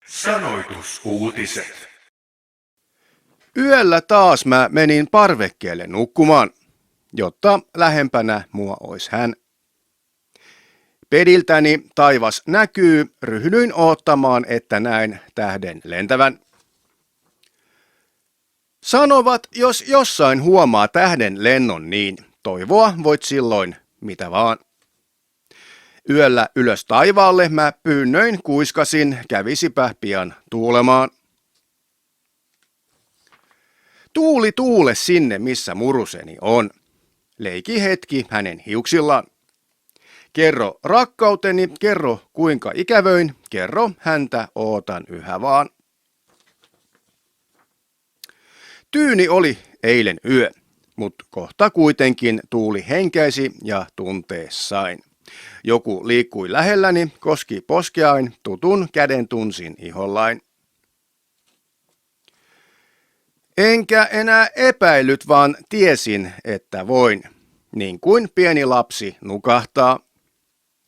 Sanoitusuutiset. Yöllä taas mä menin parvekkeelle nukkumaan, jotta lähempänä mua ois hän. Pediltäni taivas näkyy, ryhdyin oottamaan, että näin tähden lentävän. Sanovat, jos jossain huomaa tähden lennon, niin toivoa voit silloin mitä vaan. Yöllä ylös taivaalle mä pyynnöin kuiskasin, kävisipä pian tuulemaan. Tuuli tuule sinne, missä muruseni on. Leiki hetki hänen hiuksillaan. Kerro rakkauteni, kerro kuinka ikävöin, kerro häntä ootan yhä vaan. Tyyni oli eilen yö, mut kohta kuitenkin tuuli henkäisi ja tunteessain. Joku liikkui lähelläni, koski poskeain, tutun käden tunsin ihollain. Enkä enää epäillyt, vaan tiesin, että voin, niin kuin pieni lapsi nukahtaa.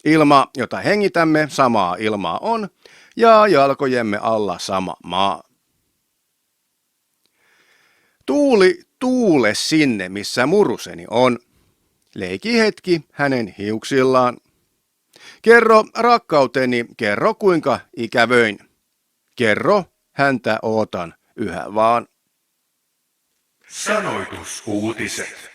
Ilma, jota hengitämme, samaa ilmaa on, ja jalkojemme alla sama maa. Tuuli tuule sinne, missä muruseni on. Leiki hetki hänen hiuksillaan. Kerro rakkauteni, kerro kuinka ikävöin. Kerro häntä ootan yhä vaan. Sanoitusuutiset.